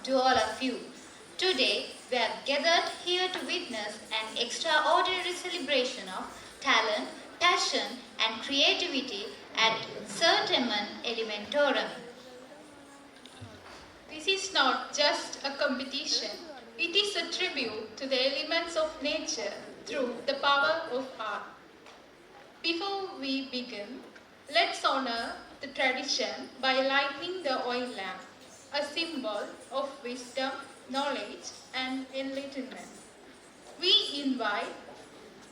to all of you. Today, we have gathered here to witness an extraordinary celebration of talent, passion and creativity at Certamen Elementorum. This is not just a competition, it is a tribute to the elements of nature through the power of art. Before we begin, let's honor the tradition by lighting the oil lamp, a symbol of wisdom, knowledge and enlightenment. We invite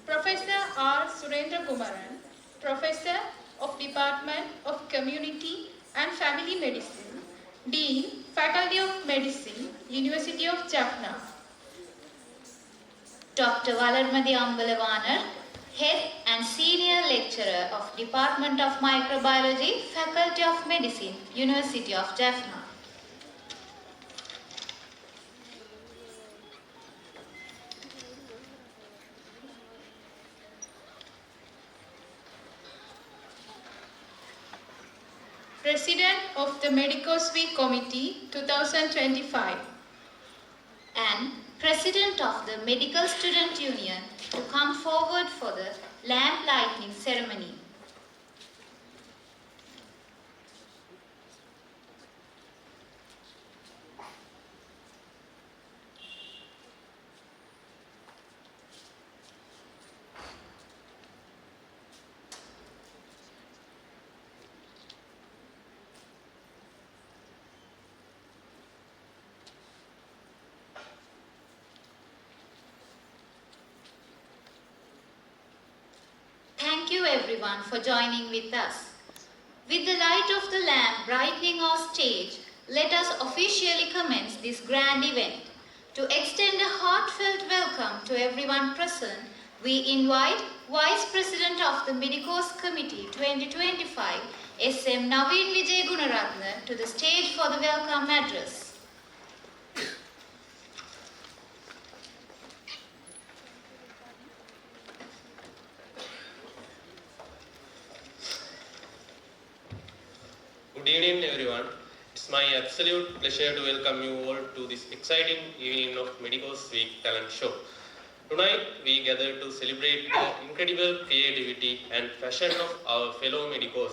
Professor R. Surendra Kumaran, Professor of Department of Community and Family Medicine, Dean, Faculty of Medicine, University of Jaffna. Dr. Valarmadi Ambalawanar, Head and Senior Lecturer of Department of Microbiology, Faculty of Medicine, University of Jaffna. President of the Medicos Week Committee 2025 and President of the Medical Student Union to come forward for the lamp lighting ceremony. Thank you everyone for joining with us. With the light of the lamp brightening our stage, let us officially commence this grand event. To extend a heartfelt welcome to everyone present, we invite Vice President of the Medicos Committee 2025, SM Naveen Vijay Gunaratne, to the stage for the welcome address. Good evening everyone. It's my absolute pleasure to welcome you all to this exciting evening of Medicos Week Talent Show. Tonight we gather to celebrate the incredible creativity and passion of our fellow medicos.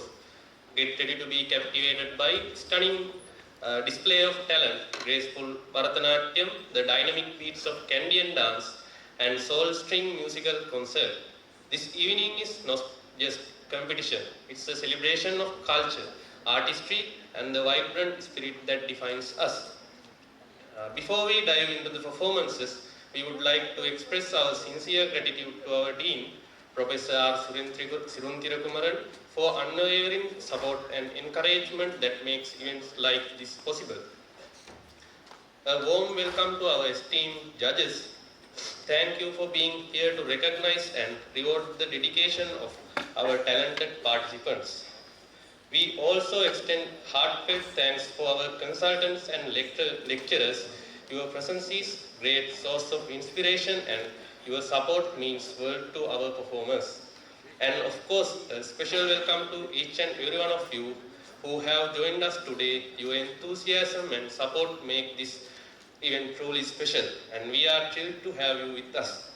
Get ready to be captivated by stunning display of talent, graceful Bharatanatyam, the dynamic beats of Candian dance and soul string musical concert. This evening is not just competition, it's a celebration of culture, artistry and the vibrant spirit that defines us. Before we dive into the performances, we would like to express our sincere gratitude to our Dean, Professor R. Surendra Kumaran, for unwavering support and encouragement that makes events like this possible. A warm welcome to our esteemed judges. Thank you for being here to recognize and reward the dedication of our talented participants. We also extend heartfelt thanks for our consultants and lecturers. Your presence is a great source of inspiration and your support means world to our performers. And of course, a special welcome to each and every one of you who have joined us today. Your enthusiasm and support make this event truly special and we are thrilled to have you with us.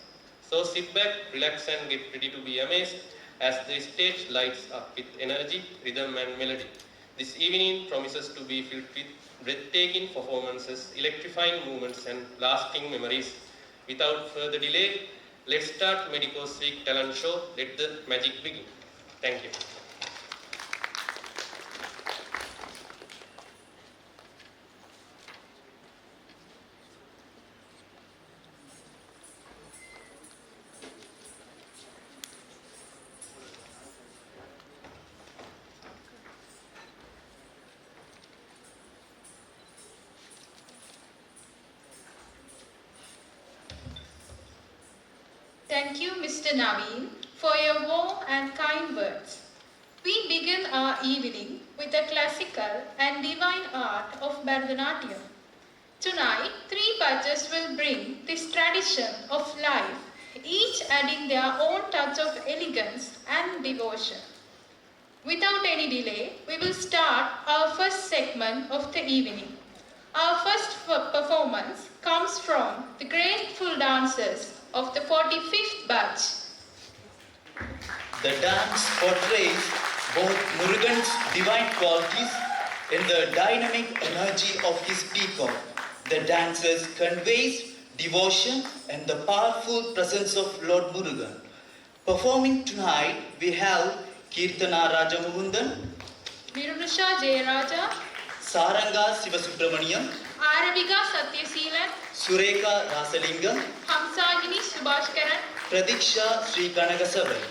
So sit back, relax and get ready to be amazed as the stage lights up with energy, rhythm and melody. This evening promises to be filled with breathtaking performances, electrifying movements and lasting memories. Without further delay, let's start Medicos Week Talent Show. Let the magic begin. Thank you. Thank you, Mr. Naveen, for your warm and kind words. We begin our evening with the classical and divine art of Bharatanatyam. Tonight, three batches will bring this tradition of life, each adding their own touch of elegance and devotion. Without any delay, we will start our first segment of the evening. Our first performance comes from the graceful dancers of the 45th batch. The dance portrays both Murugan's divine qualities and the dynamic energy of his peacock. The dancers conveys devotion and the powerful presence of Lord Murugan. Performing tonight, we have Kirtana Rajamugundan, Mirunusha Jayaraja, Saranga Sivasubramaniam, Arabiga Satyaseelan, Sureka Rasalingam, Hamsagini Subhashkaran. Pradiksha Sri Kanagasavan.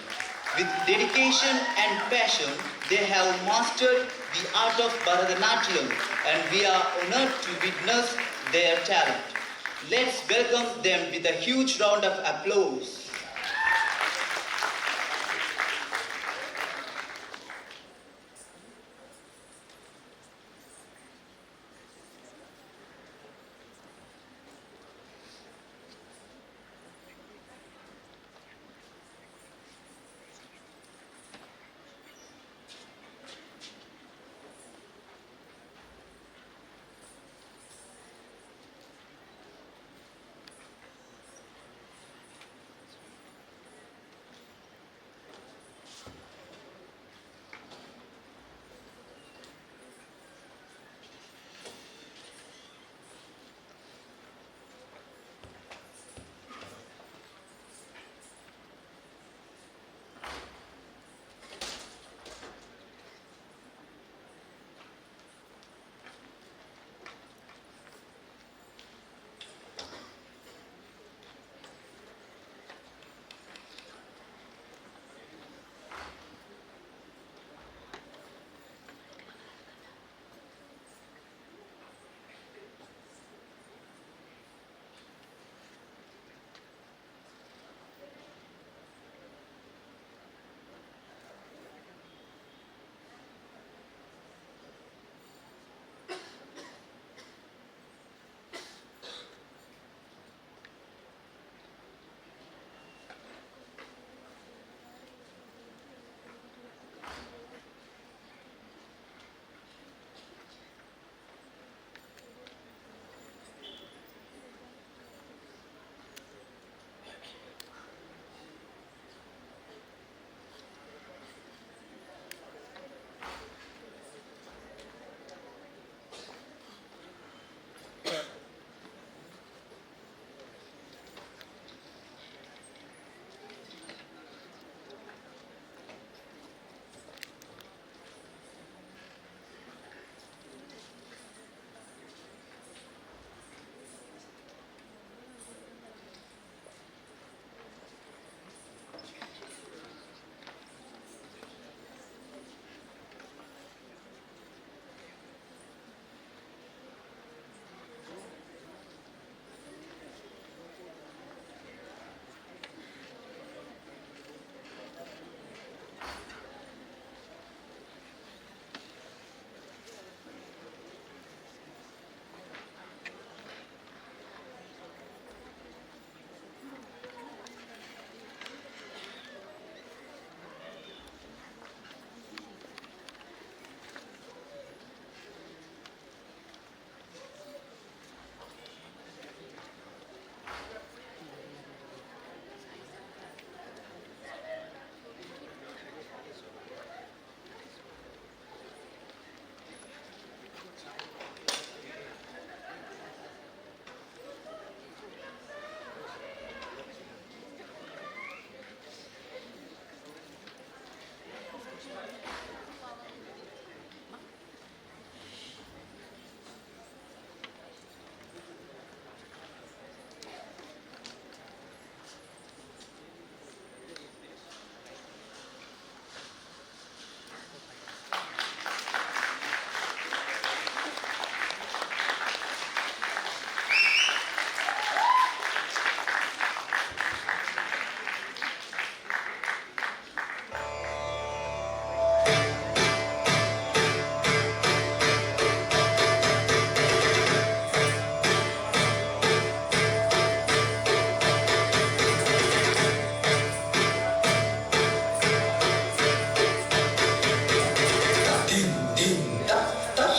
With dedication and passion, they have mastered the art of Bharatanatyam and we are honored to witness their talent. Let's welcome them with a huge round of applause.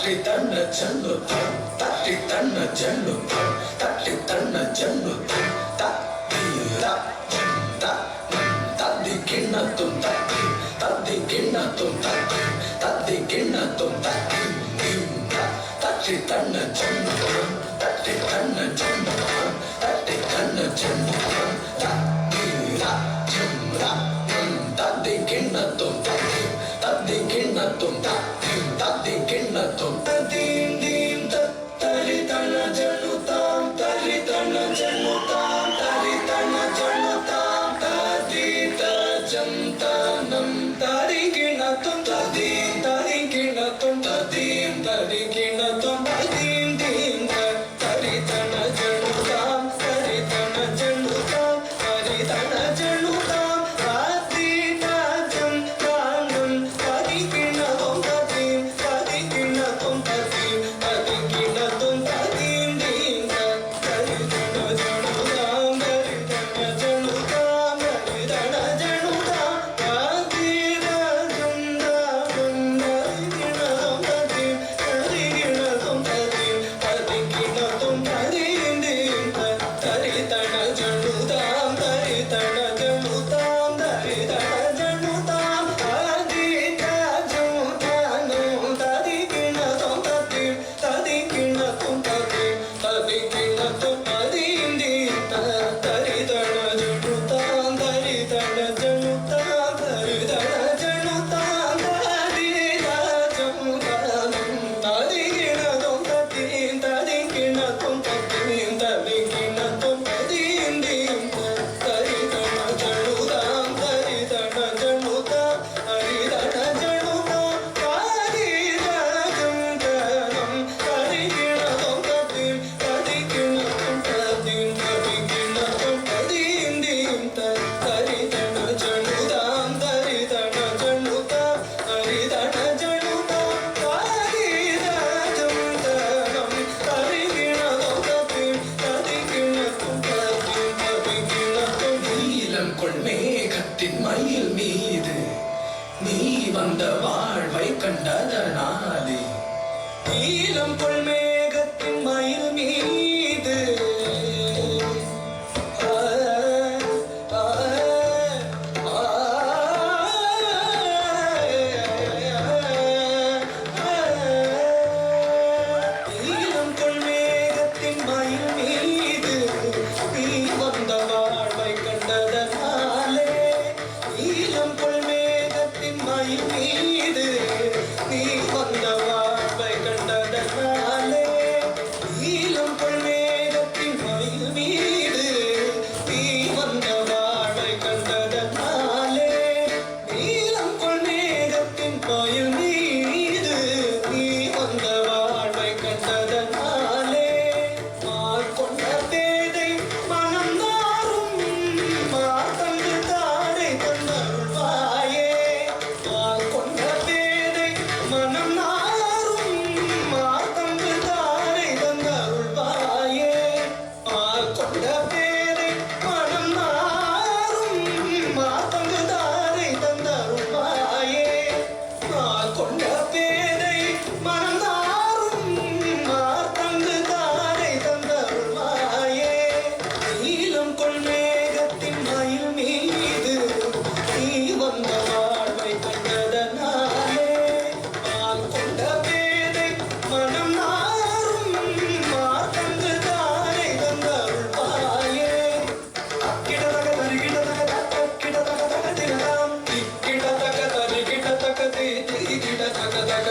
Ri tan na chan lo tan ta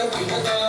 Thank you.